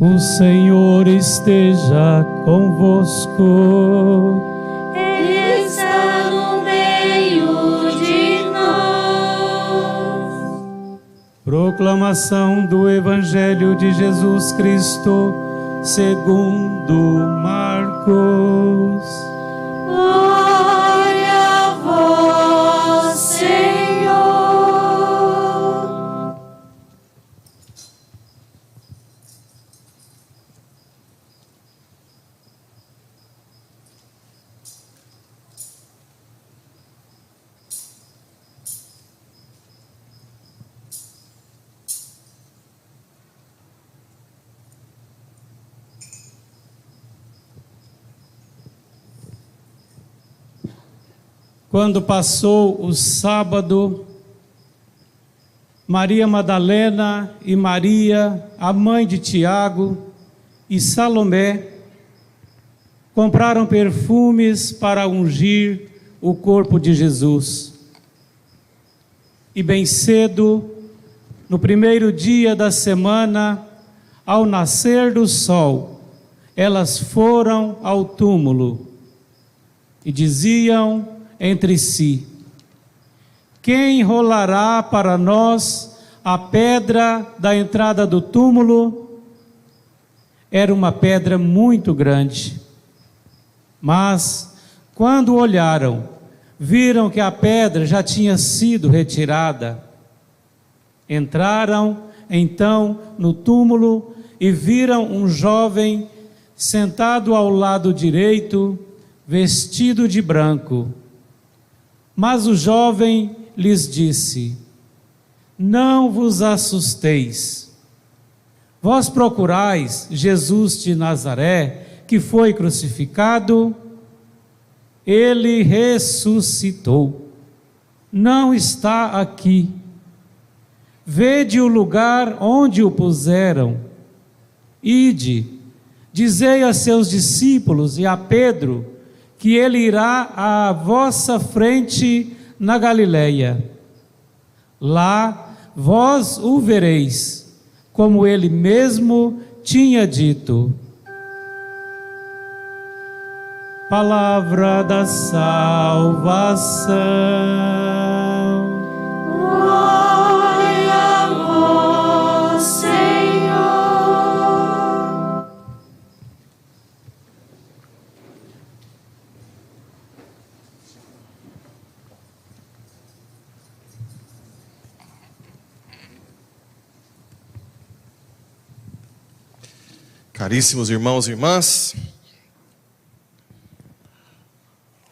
O Senhor esteja convosco. Ele está no meio de nós. Proclamação do Evangelho de Jesus Cristo, segundo Marcos. Glória a vós, Senhor. Quando passou o sábado, Maria Madalena e Maria, a mãe de Tiago, e Salomé compraram perfumes para ungir o corpo de Jesus. E bem cedo, no primeiro dia da semana, ao nascer do sol, elas foram ao túmulo e diziam entre si: quem rolará para nós a pedra da entrada do túmulo? Era uma pedra muito grande. Mas, quando olharam, viram que a pedra já tinha sido retirada. Entraram, então, no túmulo e viram um jovem sentado ao lado direito, vestido de branco. Mas o jovem lhes disse: não vos assusteis. Vós procurais Jesus de Nazaré, que foi crucificado. Ele ressuscitou. Não está aqui. Vede o lugar onde o puseram. Ide, dizei a seus discípulos e a Pedro que ele irá à vossa frente na Galileia. Lá vós o vereis, como ele mesmo tinha dito. Palavra da salvação. Glória a vós, Senhor. Caríssimos irmãos e irmãs,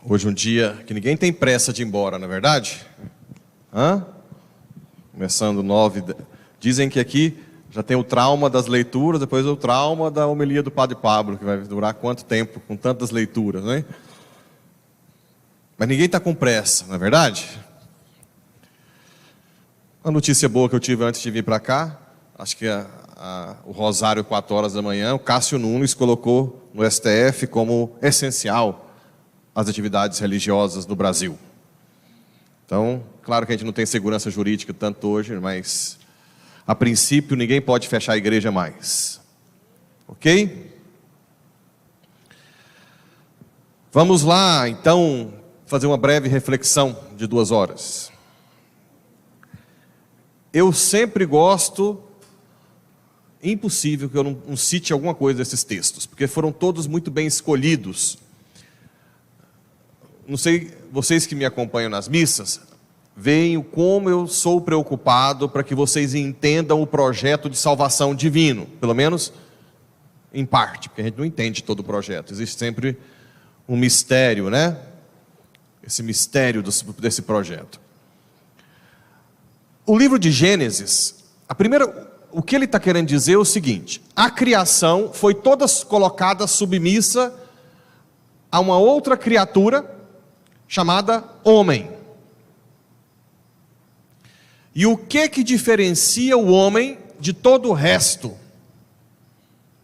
hoje um dia que ninguém tem pressa de ir embora, não é verdade? Começando 9, dizem que aqui já tem o trauma das leituras, depois o trauma da homilia do Padre Pablo, que vai durar quanto tempo com tantas leituras, né? Mas ninguém está com pressa, não é verdade? Uma notícia boa que eu tive antes de vir para cá, acho que o Rosário 4 horas da manhã, o Cássio Nunes colocou no STF como essencial as atividades religiosas no Brasil. Então, claro que a gente não tem segurança jurídica tanto hoje, mas a princípio ninguém pode fechar a igreja mais. Ok? Vamos lá, então, fazer uma breve reflexão de 2 horas. Eu sempre gosto, impossível que eu não cite alguma coisa desses textos, porque foram todos muito bem escolhidos. Não sei, vocês que me acompanham nas missas, veem como eu sou preocupado para que vocês entendam o projeto de salvação divino, pelo menos em parte, porque a gente não entende todo o projeto, existe sempre um mistério, né? Esse mistério desse projeto. O livro de Gênesis, o que ele está querendo dizer é o seguinte: a criação foi toda colocada submissa a uma outra criatura chamada homem. E o que diferencia o homem de todo o resto?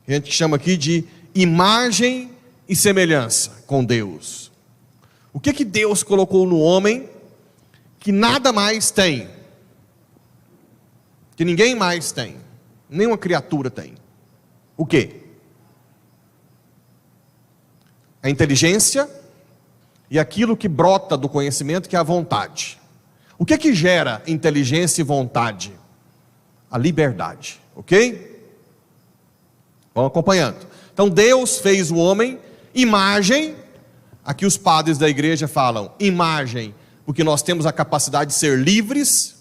A gente chama aqui de imagem e semelhança com Deus. O que Deus colocou no homem que nada mais tem? Que ninguém mais tem, nenhuma criatura tem. O quê? A inteligência e aquilo que brota do conhecimento, que é a vontade. O que gera inteligência e vontade? A liberdade, ok? Vamos acompanhando. Então Deus fez o homem, imagem, aqui os padres da igreja falam imagem, porque nós temos a capacidade de ser livres,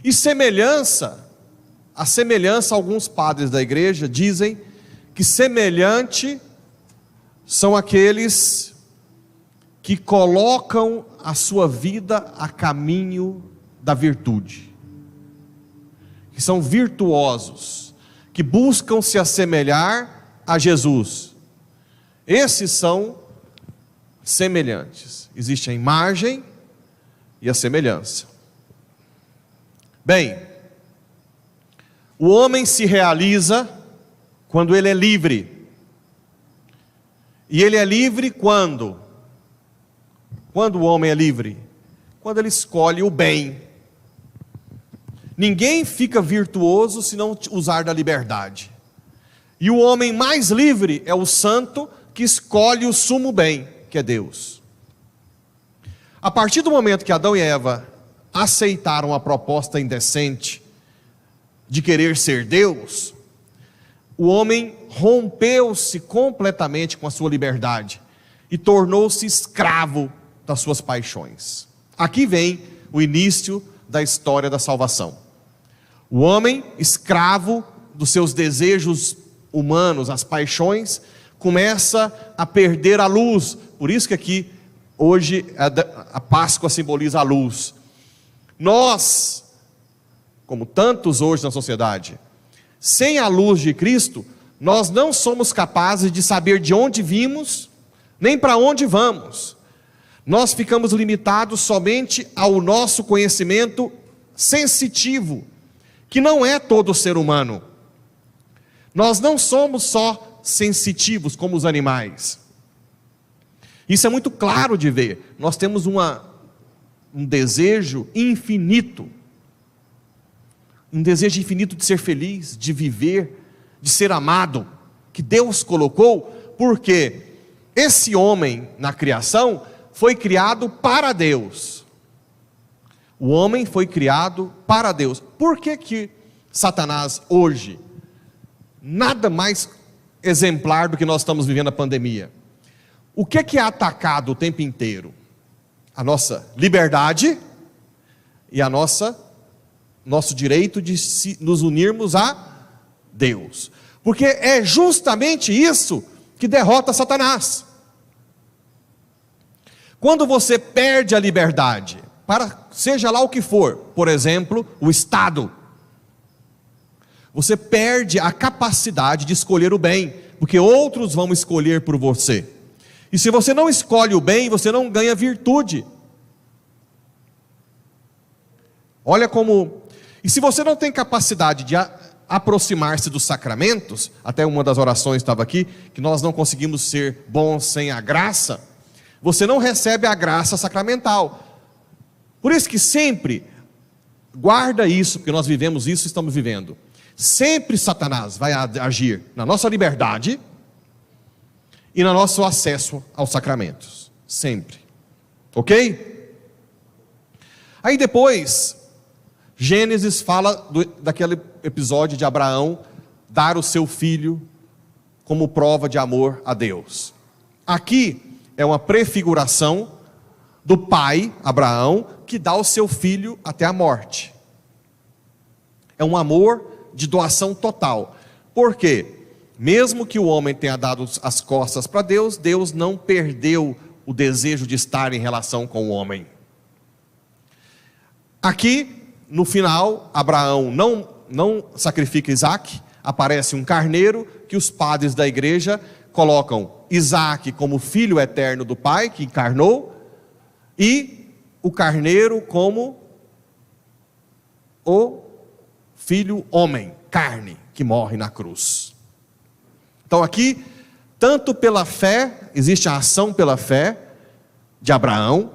e semelhança, a semelhança, alguns padres da igreja dizem que semelhante são aqueles que colocam a sua vida a caminho da virtude, que são virtuosos, que buscam se assemelhar a Jesus. Esses são semelhantes. Existe a imagem e a semelhança. Bem, o homem se realiza quando ele é livre. E ele é livre quando? Quando o homem é livre? Quando ele escolhe o bem. Ninguém fica virtuoso se não usar da liberdade. E o homem mais livre é o santo que escolhe o sumo bem, que é Deus. A partir do momento que Adão e Eva aceitaram a proposta indecente de querer ser Deus, o homem rompeu-se completamente com a sua liberdade e tornou-se escravo das suas paixões. Aqui vem o início da história da salvação. O homem, escravo dos seus desejos humanos, as paixões, começa a perder a luz. Por isso que aqui, hoje, a Páscoa simboliza a luz. Nós, como tantos hoje na sociedade, sem a luz de Cristo, nós não somos capazes de saber de onde vimos, nem para onde vamos. Nós ficamos limitados somente ao nosso conhecimento sensitivo, que não é todo ser humano. Nós não somos só sensitivos como os animais. Isso é muito claro de ver. Nós temos um desejo infinito. Um desejo infinito de ser feliz, de viver, de ser amado, que Deus colocou, porque esse homem na criação foi criado para Deus. O homem foi criado para Deus. Por que Satanás hoje, nada mais exemplar do que nós estamos vivendo a pandemia? O que é atacado o tempo inteiro? A nossa liberdade e a nosso direito de nos unirmos a Deus. Porque é justamente isso que derrota Satanás. Quando você perde a liberdade, para seja lá o que for, por exemplo, o Estado, você perde a capacidade de escolher o bem, porque outros vão escolher por você. E se você não escolhe o bem, você não ganha virtude. Olha como... E se você não tem capacidade de aproximar-se dos sacramentos, até uma das orações estava aqui, que nós não conseguimos ser bons sem a graça, você não recebe a graça sacramental. Por isso que sempre, guarda isso, porque nós vivemos isso, estamos vivendo. Sempre Satanás vai agir na nossa liberdade e no nosso acesso aos sacramentos. Sempre. Ok? Aí depois, Gênesis fala daquele episódio de Abraão dar o seu filho como prova de amor a Deus. Aqui é uma prefiguração do pai, Abraão, que dá o seu filho até a morte. É um amor de doação total. Por quê? Mesmo que o homem tenha dado as costas para Deus, Deus não perdeu o desejo de estar em relação com o homem. Aqui, no final, Abraão não sacrifica Isaac, aparece um carneiro, que os padres da igreja colocam Isaac como filho eterno do pai, que encarnou, e o carneiro como o filho homem, carne, que morre na cruz. Então aqui, tanto pela fé, existe a ação pela fé de Abraão,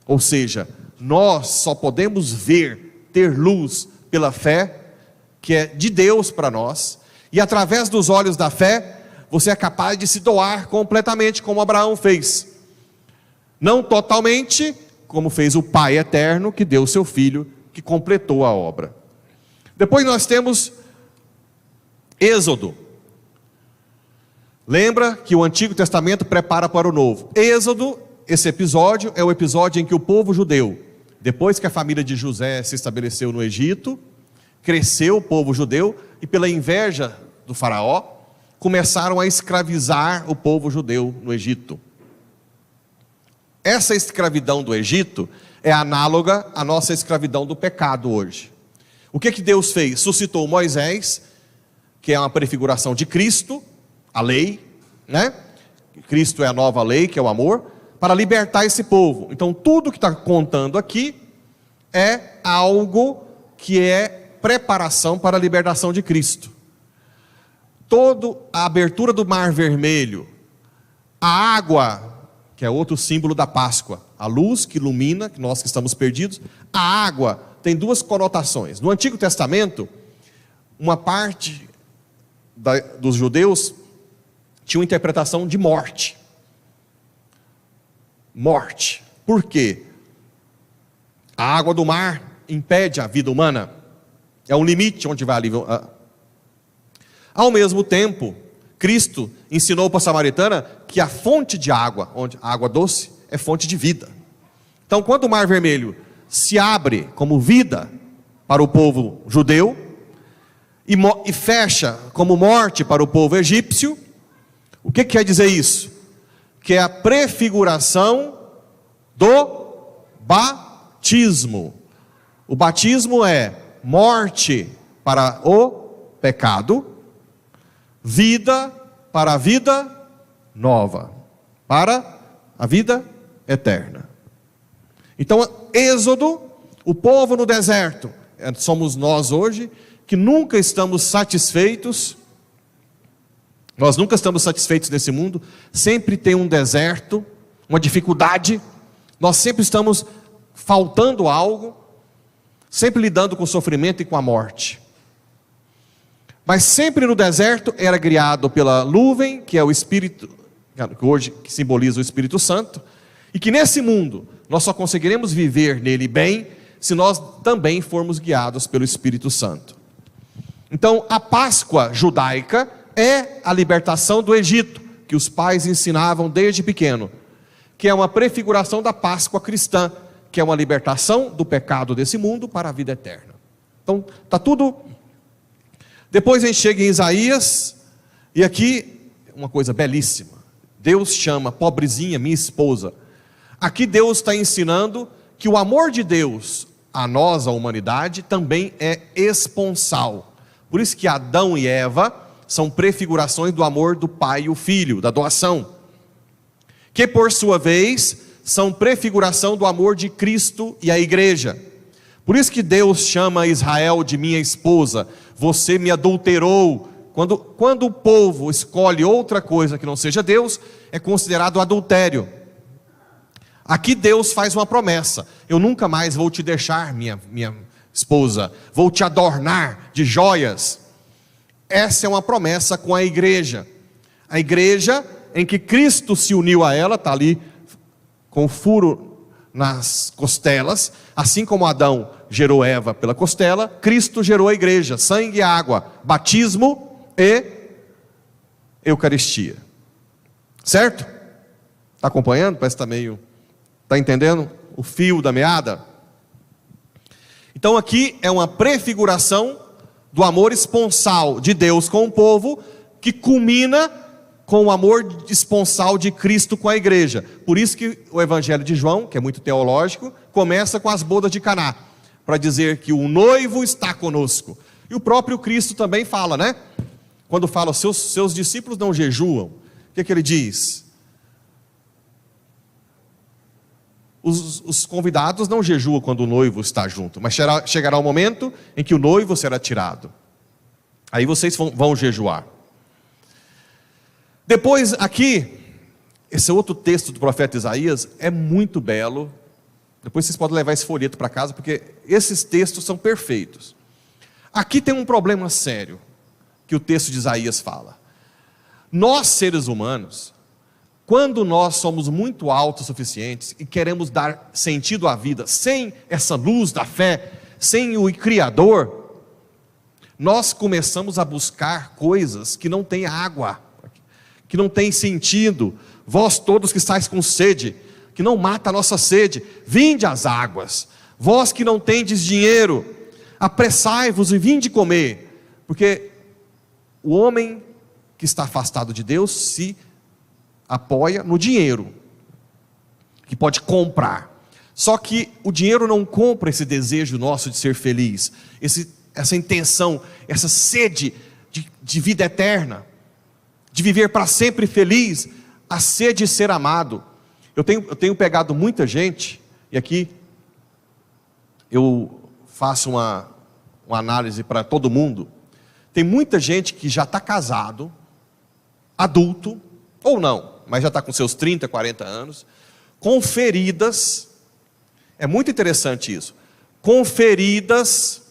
ou seja, nós só podemos ver, ter luz pela fé, que é de Deus para nós, E através dos olhos da fé, você é capaz de se doar completamente, como Abraão fez. Não totalmente, como fez o Pai eterno, que deu o seu Filho, que completou a obra. Depois nós temos Êxodo. Lembra que o Antigo Testamento prepara para o Novo. Êxodo, esse episódio, é o episódio em que o povo judeu, depois que a família de José se estabeleceu no Egito, cresceu o povo judeu, e pela inveja do faraó, começaram a escravizar o povo judeu no Egito. Essa escravidão do Egito é análoga à nossa escravidão do pecado hoje. O que Deus fez? Suscitou Moisés, que é uma prefiguração de Cristo, a lei, né? Cristo é a nova lei, que é o amor, para libertar esse povo. Então tudo que está contando aqui é algo que é preparação para a libertação de Cristo. Toda a abertura do Mar Vermelho, a água, que é outro símbolo da Páscoa, a luz que ilumina, que nós que estamos perdidos, a água tem duas conotações. No Antigo Testamento, uma parte dos judeus tinha uma interpretação de morte. Morte. Por quê? A água do mar impede a vida humana. É um limite onde vai ali. Ao mesmo tempo, Cristo ensinou para a samaritana que a fonte de água, onde a água doce, é fonte de vida. Então, quando o Mar Vermelho se abre como vida para o povo judeu e fecha como morte para o povo egípcio, o que quer dizer isso? Que é a prefiguração do batismo. O batismo é morte para o pecado, vida para a vida nova, para a vida eterna. Então, Êxodo, o povo no deserto, somos nós hoje, que nunca estamos satisfeitos. Nós nunca estamos satisfeitos nesse mundo, sempre tem um deserto, uma dificuldade, nós sempre estamos faltando algo, sempre lidando com o sofrimento e com a morte. Mas sempre no deserto era guiado pela nuvem, que é o Espírito, que hoje simboliza o Espírito Santo, e que nesse mundo nós só conseguiremos viver nele bem, se nós também formos guiados pelo Espírito Santo. Então a Páscoa judaica é a libertação do Egito, que os pais ensinavam desde pequeno, que é uma prefiguração da Páscoa cristã, que é uma libertação do pecado desse mundo para a vida eterna. Então, está tudo. Depois a gente chega em Isaías, e aqui, uma coisa belíssima, Deus chama, pobrezinha, minha esposa. Aqui Deus está ensinando que o amor de Deus a nós, a humanidade, também é esponsal. Por isso que Adão e Eva são prefigurações do amor do Pai e o Filho, da doação, que por sua vez são prefiguração do amor de Cristo e a igreja. Por isso que Deus chama Israel de minha esposa. Você me adulterou. Quando o povo escolhe outra coisa que não seja Deus, é considerado adultério. Aqui Deus faz uma promessa: eu nunca mais vou te deixar, minha esposa, vou te adornar de joias. Essa é uma promessa com a igreja em que Cristo se uniu a ela, está ali com o furo nas costelas, assim como Adão gerou Eva pela costela, Cristo gerou a igreja, sangue e água, batismo e Eucaristia. Certo? Está acompanhando? Parece que está meio... Está entendendo o fio da meada? Então aqui é uma prefiguração do amor esponsal de Deus com o povo, que culmina com o amor esponsal de Cristo com a igreja. Por isso que o Evangelho de João, que é muito teológico, começa com as bodas de Caná, para dizer que o noivo está conosco. E o próprio Cristo também fala, né? Quando fala, os seus discípulos não jejuam, o que ele diz? Os convidados não jejuam quando o noivo está junto, mas chegará o momento em que o noivo será tirado. Aí vocês vão jejuar. Depois aqui, esse outro texto do profeta Isaías é muito belo. Depois vocês podem levar esse folheto para casa, porque esses textos são perfeitos. Aqui tem um problema sério, que o texto de Isaías fala. Nós, seres humanos, quando nós somos muito autossuficientes e queremos dar sentido à vida sem essa luz da fé, sem o Criador, nós começamos a buscar coisas que não têm água, que não têm sentido. Vós todos que estáis com sede, que não mata a nossa sede, vinde às águas. Vós que não tendes dinheiro, apressai-vos e vinde comer. Porque o homem que está afastado de Deus se apoia no dinheiro, que pode comprar. Só que o dinheiro não compra esse desejo nosso de ser feliz, essa intenção, essa sede de vida eterna, de viver para sempre feliz, a sede de ser amado. Eu tenho pegado muita gente, e aqui eu faço uma análise para todo mundo. Tem muita gente que já está casado, adulto, ou não, mas já está com seus 30, 40 anos, com feridas, é muito interessante isso, com feridas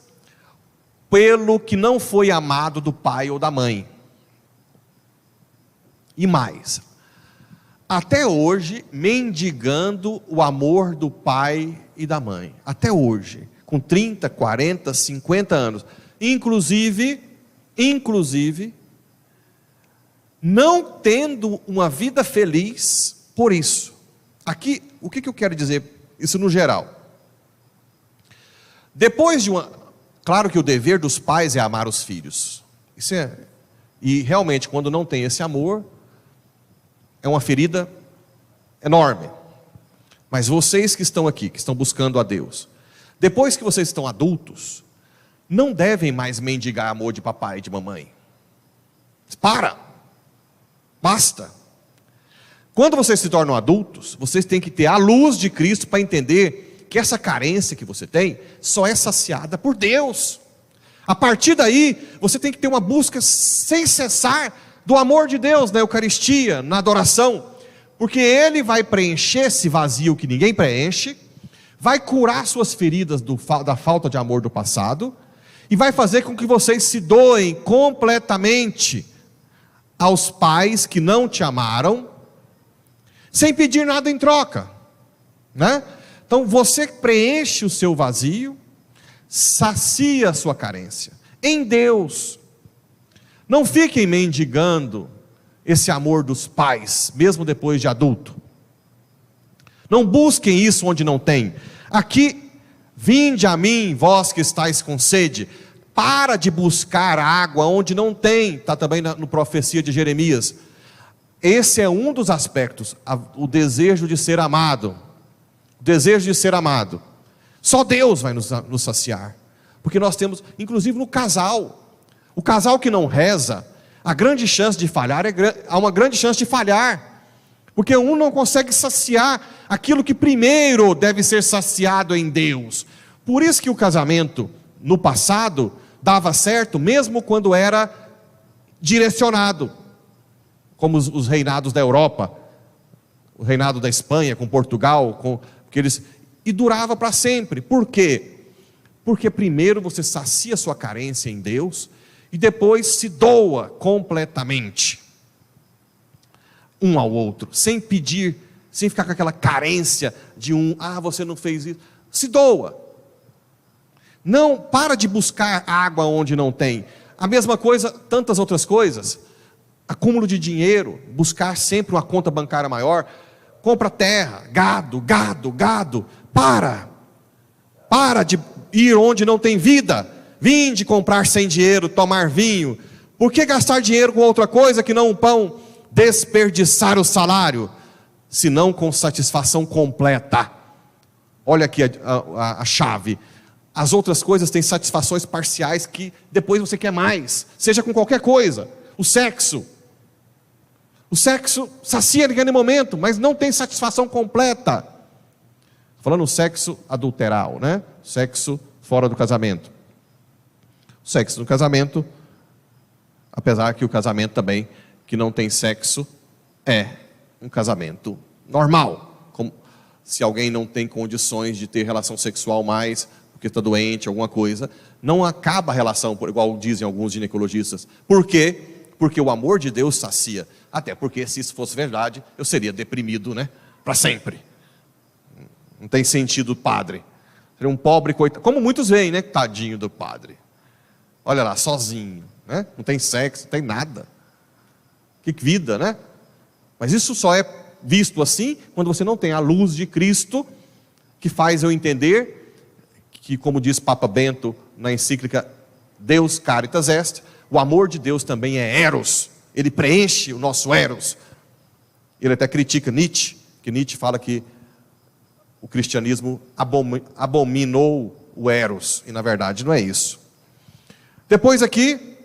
pelo que não foi amado do pai ou da mãe. E mais, até hoje, mendigando o amor do pai e da mãe, até hoje, com 30, 40, 50 anos, inclusive, não tendo uma vida feliz por isso. Aqui, o que eu quero dizer? Isso no geral. Depois de claro que o dever dos pais é amar os filhos. E realmente, quando não tem esse amor, é uma ferida enorme. Mas vocês que estão aqui, que estão buscando a Deus, depois que vocês estão adultos, não devem mais mendigar amor de papai e de mamãe. Basta. Quando vocês se tornam adultos, vocês têm que ter a luz de Cristo para entender que essa carência que você tem só é saciada por Deus. A partir daí, você tem que ter uma busca sem cessar do amor de Deus na Eucaristia, na adoração, porque Ele vai preencher esse vazio que ninguém preenche, vai curar suas feridas da falta de amor do passado, e vai fazer com que vocês se doem completamente aos pais que não te amaram, sem pedir nada em troca, né? Então você preenche o seu vazio, sacia a sua carência em Deus. Não fiquem mendigando esse amor dos pais, mesmo depois de adulto. Não busquem isso onde não tem. Aqui, vinde a mim, vós que estáis com sede. Para de buscar água onde não tem. Está também no profecia de Jeremias. Esse é um dos aspectos, o desejo de ser amado. O desejo de ser amado. Só Deus vai nos saciar. Porque nós temos, inclusive no casal, o casal que não reza, a grande chance de falhar, há uma grande chance de falhar. Porque um não consegue saciar aquilo que primeiro deve ser saciado em Deus. Por isso que o casamento, no passado, dava certo, mesmo quando era direcionado. Como os reinados da Europa, o reinado da Espanha com Portugal, e durava para sempre. Por quê? Porque primeiro você sacia sua carência em Deus e depois se doa completamente um ao outro, sem pedir, sem ficar com aquela carência de você não fez isso. Se doa. Não para de buscar água onde não tem. A mesma coisa, tantas outras coisas. Acúmulo de dinheiro, buscar sempre uma conta bancária maior, compra terra, gado. Para de ir onde não tem vida. Vinde comprar sem dinheiro, tomar vinho. Por que gastar dinheiro com outra coisa que não um pão? Desperdiçar o salário, senão com satisfação completa. Olha aqui a chave. As outras coisas têm satisfações parciais que depois você quer mais, seja com qualquer coisa. O sexo sacia naquele momento, mas não tem satisfação completa. Falando sexo adulteral, né? Sexo fora do casamento. O sexo no casamento, apesar que o casamento também, que não tem sexo, é um casamento normal. Como se alguém não tem condições de ter relação sexual mais, porque está doente, alguma coisa, não acaba a relação, igual dizem alguns ginecologistas. Por quê? Porque o amor de Deus sacia. Até porque, se isso fosse verdade, eu seria deprimido, né? Para sempre. Não tem sentido, padre. Seria um pobre coitado. Como muitos veem, né? Tadinho do padre. Olha lá, sozinho, né? Não tem sexo, não tem nada. Que vida, né? Mas isso só é visto assim quando você não tem a luz de Cristo, que faz eu entender que, como diz Papa Bento na encíclica Deus Caritas Est, o amor de Deus também é eros. Ele preenche o nosso eros. Ele até critica Nietzsche, que Nietzsche fala que o cristianismo abominou o eros, e na verdade não é isso. Depois aqui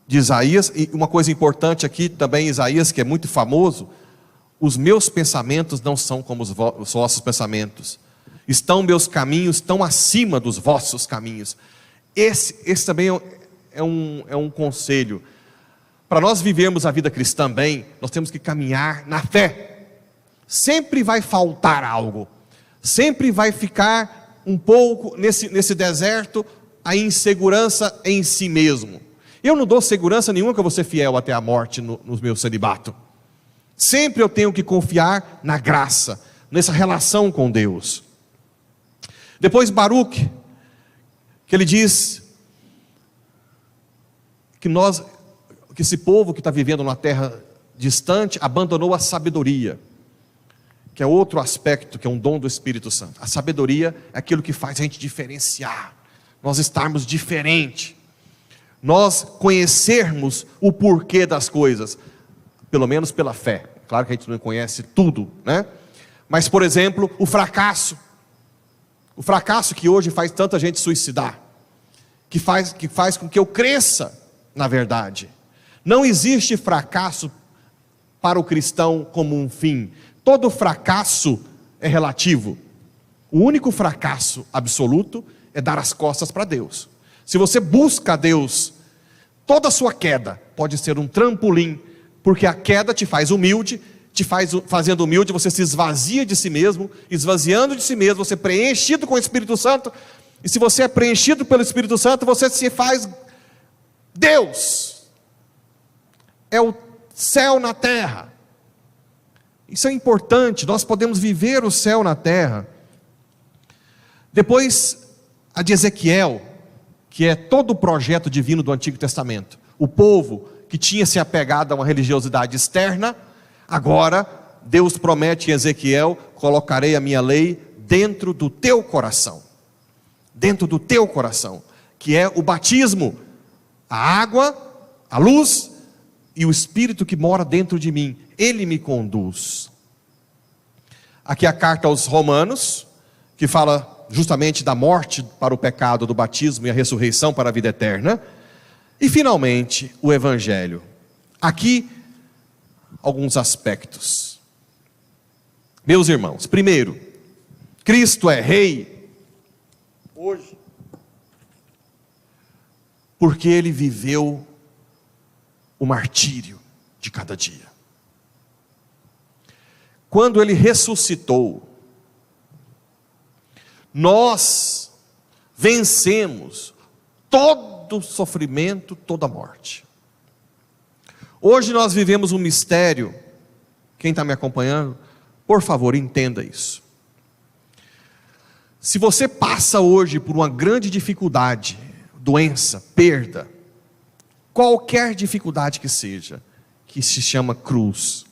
de Isaías, e uma coisa importante aqui também, Isaías, que é muito famoso: os meus pensamentos não são como os vossos pensamentos, meus caminhos estão acima dos vossos caminhos. Esse também é um conselho. Para nós vivermos a vida cristã bem, nós temos que caminhar na fé. Sempre vai faltar algo, sempre vai ficar um pouco nesse deserto a insegurança em si mesmo. Eu não dou segurança nenhuma que eu vou ser fiel até a morte no meu celibato. Sempre eu tenho que confiar na graça, nessa relação com Deus. Depois Baruque, que ele diz que esse povo que está vivendo numa terra distante abandonou a sabedoria, que é outro aspecto, que é um dom do Espírito Santo. A sabedoria é aquilo que faz a gente diferenciar, nós estarmos diferentes, nós conhecermos o porquê das coisas, pelo menos pela fé. Claro que a gente não conhece tudo, né? Mas, por exemplo, o fracasso que hoje faz tanta gente suicidar, que faz com que eu cresça na verdade. Não existe fracasso para o cristão como um fim. Todo fracasso é relativo. O único fracasso absoluto é dar as costas para Deus. Se você busca Deus, toda a sua queda pode ser um trampolim, porque a queda te faz humilde, fazendo humilde, você se esvazia de si mesmo, esvaziando de si mesmo, você é preenchido com o Espírito Santo, e se você é preenchido pelo Espírito Santo, você se faz Deus. É o céu na terra. Isso é importante, nós podemos viver o céu na terra. Depois, a de Ezequiel, que é todo o projeto divino do Antigo Testamento. O povo que tinha se apegado a uma religiosidade externa, agora Deus promete em Ezequiel: colocarei a minha lei dentro do teu coração. Dentro do teu coração, que é o batismo, a água, a luz e o Espírito que mora dentro de mim. Ele me conduz. Aqui a carta aos Romanos, que fala justamente da morte para o pecado, do batismo e a ressurreição para a vida eterna. E finalmente o Evangelho. Aqui alguns aspectos. Meus irmãos, primeiro, Cristo é Rei hoje porque Ele viveu o martírio de cada dia. Quando Ele ressuscitou, nós vencemos todo sofrimento, toda morte. Hoje nós vivemos um mistério. Quem está me acompanhando, por favor, entenda isso. Se você passa hoje por uma grande dificuldade, doença, perda, qualquer dificuldade que seja, que se chama cruz,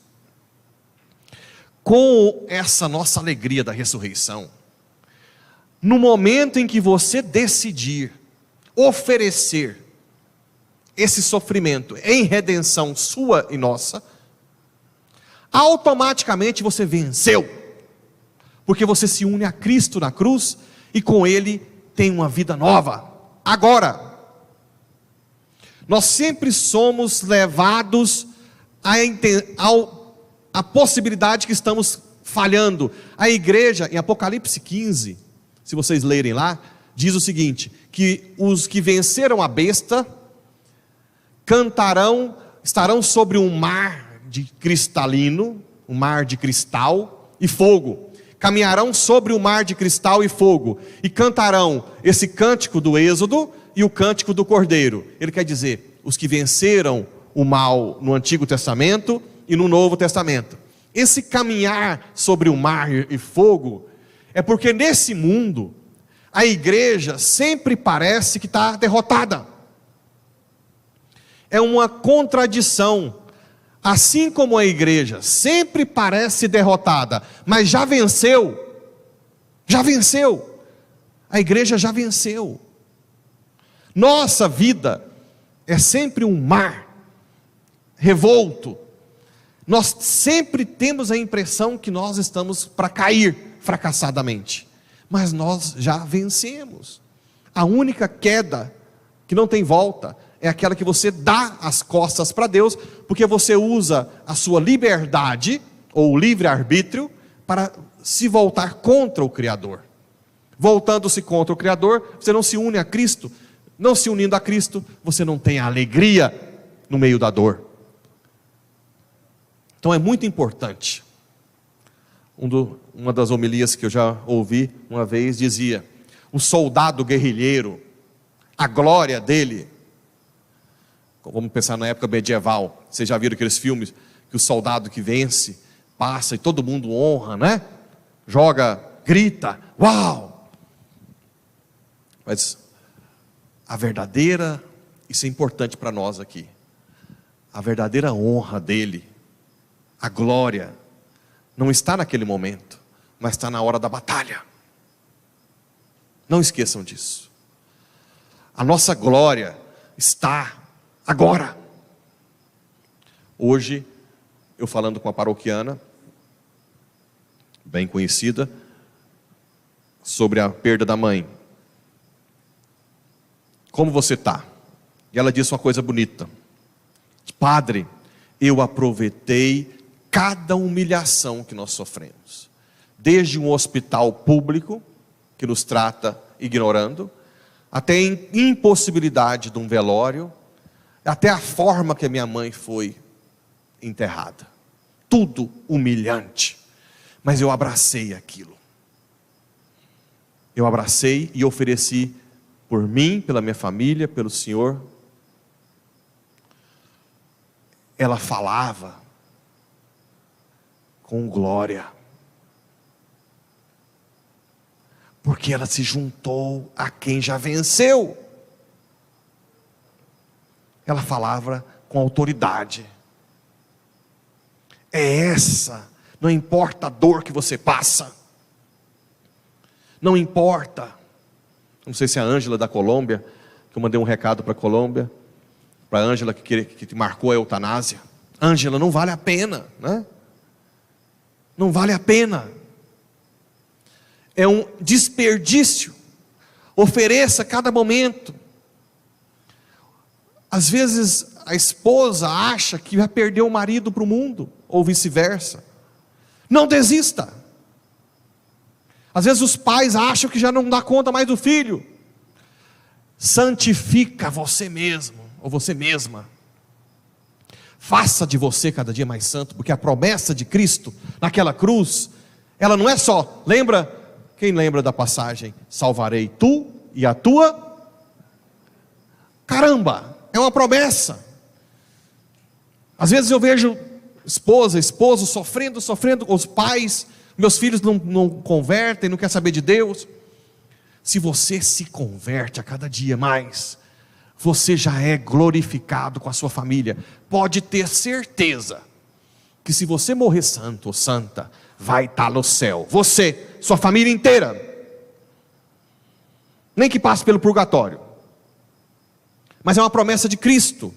com essa nossa alegria da ressurreição, no momento em que você decidir oferecer esse sofrimento em redenção sua e nossa, automaticamente você venceu, porque você se une a Cristo na cruz e com Ele tem uma vida nova. Agora, nós sempre somos levados a possibilidade que estamos falhando. A igreja, em Apocalipse 15, se vocês lerem lá, diz o seguinte: que os que venceram a besta cantarão, estarão sobre um mar de cristalino, um mar de cristal e fogo, caminharão sobre o mar de cristal e fogo, e cantarão esse cântico do Êxodo e o cântico do Cordeiro. Ele quer dizer, os que venceram o mal no Antigo Testamento e no Novo Testamento. Esse caminhar sobre o mar e fogo, é porque nesse mundo, a igreja sempre parece que está derrotada. É uma contradição. Assim como a igreja sempre parece derrotada, mas já venceu. A igreja já venceu. Nossa vida é sempre um mar revolto. Nós sempre temos a impressão que nós estamos para cair fracassadamente, mas nós já vencemos. A única queda que não tem volta é aquela que você dá as costas para Deus, porque você usa a sua liberdade, ou livre-arbítrio, para se voltar contra o Criador. Voltando-se contra o Criador, você não se une a Cristo. Não se unindo a Cristo, você não tem a alegria no meio da dor. Então é muito importante. Uma das homilias que eu já ouvi uma vez dizia: o soldado guerrilheiro, a glória dele, vamos pensar na época medieval, vocês já viram aqueles filmes que o soldado que vence, passa e todo mundo honra, né? Joga, grita, uau! Mas a verdadeira, isso é importante para nós aqui, a verdadeira honra dele, a glória, não está naquele momento, mas está na hora da batalha. Não esqueçam disso. A nossa glória está agora. Hoje, eu falando com uma paroquiana, bem conhecida, sobre a perda da mãe. Como você está? E ela disse uma coisa bonita: Padre, eu aproveitei cada humilhação que nós sofremos, desde um hospital público, que nos trata ignorando, até a impossibilidade de um velório, até a forma que a minha mãe foi enterrada, tudo humilhante, mas eu abracei aquilo, eu abracei e ofereci por mim, pela minha família, pelo Senhor. Ela falava com glória, porque ela se juntou a quem já venceu. Ela falava com autoridade. É essa, não importa a dor que você passa, não importa. Não sei se é a Ângela da Colômbia, que eu mandei um recado para a Colômbia, para a Ângela que marcou a eutanásia. Ângela, não vale a pena, né? Não vale a pena. É um desperdício. Ofereça cada momento. Às vezes a esposa acha que vai perder o marido para o mundo, ou vice-versa. Não desista. Às vezes os pais acham que já não dá conta mais do filho. Santifica você mesmo, ou você mesma. Faça de você cada dia mais santo, porque a promessa de Cristo naquela cruz, ela não é só, lembra? Quem lembra da passagem? Salvarei tu e a tua? Caramba, é uma promessa. Às vezes eu vejo esposo sofrendo, os pais, meus filhos não convertem, não querem saber de Deus. Se você se converte a cada dia mais, você já é glorificado com a sua família. Pode ter certeza que se você morrer santo ou santa, vai estar no céu. Você, sua família inteira. Nem que passe pelo purgatório. Mas é uma promessa de Cristo.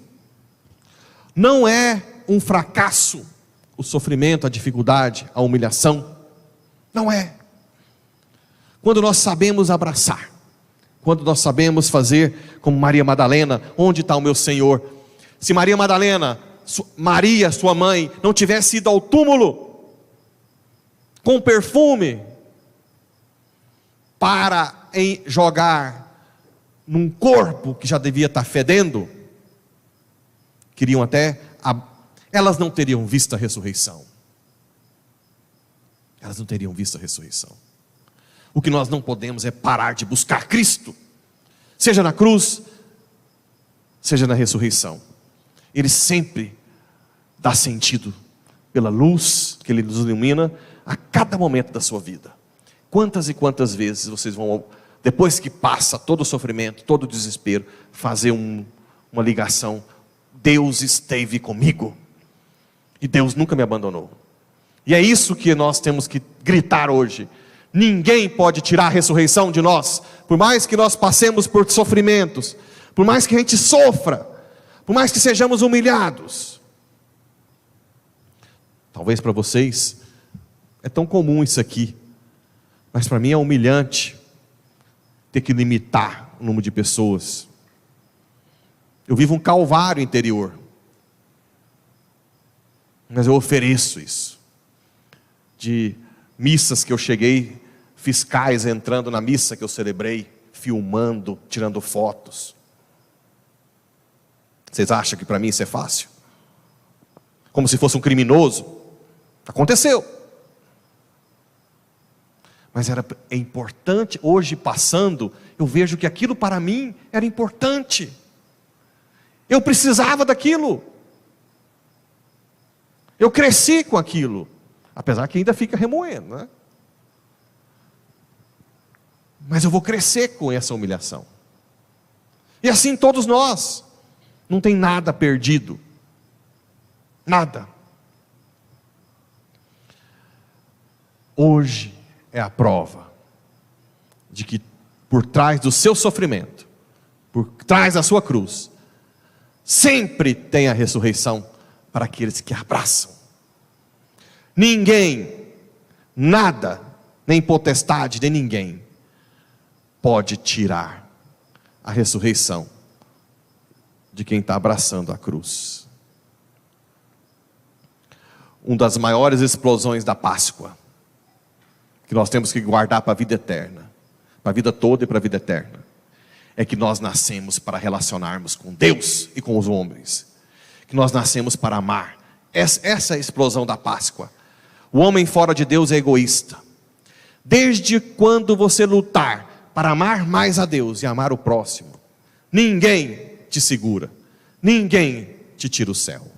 Não é um fracasso o sofrimento, a dificuldade, a humilhação. Não é. Quando nós sabemos abraçar, quando nós sabemos fazer como Maria Madalena: onde está o meu Senhor? Se Maria Madalena, Maria, sua mãe, não tivesse ido ao túmulo com perfume para jogar num corpo que já devia estar fedendo, queriam até, elas não teriam visto a ressurreição. elas não teriam visto a ressurreição. O que nós não podemos é parar de buscar Cristo, seja na cruz, seja na ressurreição. Ele sempre dá sentido pela luz que Ele nos ilumina a cada momento da sua vida. Quantas e quantas vezes vocês vão, depois que passa todo o sofrimento, todo o desespero, fazer uma ligação: Deus esteve comigo, e Deus nunca me abandonou. E é isso que nós temos que gritar hoje. Ninguém pode tirar a ressurreição de nós, por mais que nós passemos por sofrimentos, por mais que a gente sofra, por mais que sejamos humilhados. Talvez para vocês é tão comum isso aqui, mas para mim é humilhante ter que limitar o número de pessoas. Eu vivo um calvário interior, mas eu ofereço isso. De missas que eu cheguei, fiscais entrando na missa que eu celebrei, filmando, tirando fotos. Vocês acham que para mim isso é fácil? Como se fosse um criminoso? Aconteceu. Mas é importante. Hoje, passando, eu vejo que aquilo para mim era importante. Eu precisava daquilo. Eu cresci com aquilo. Apesar que ainda fica remoendo, né? Mas eu vou crescer com essa humilhação. E assim todos nós. Não tem nada perdido. Nada. Hoje é a prova de que por trás do seu sofrimento, por trás da sua cruz, sempre tem a ressurreição para aqueles que abraçam. Ninguém, nada, nem potestade, nem ninguém pode tirar a ressurreição de quem está abraçando a cruz. Uma das maiores explosões da Páscoa, que nós temos que guardar para a vida eterna, para a vida toda e para a vida eterna, é que nós nascemos para relacionarmos com Deus e com os homens, que nós nascemos para amar. Essa é a explosão da Páscoa. O homem fora de Deus é egoísta. Desde quando você lutar para amar mais a Deus e amar o próximo, ninguém te segura, ninguém te tira o céu.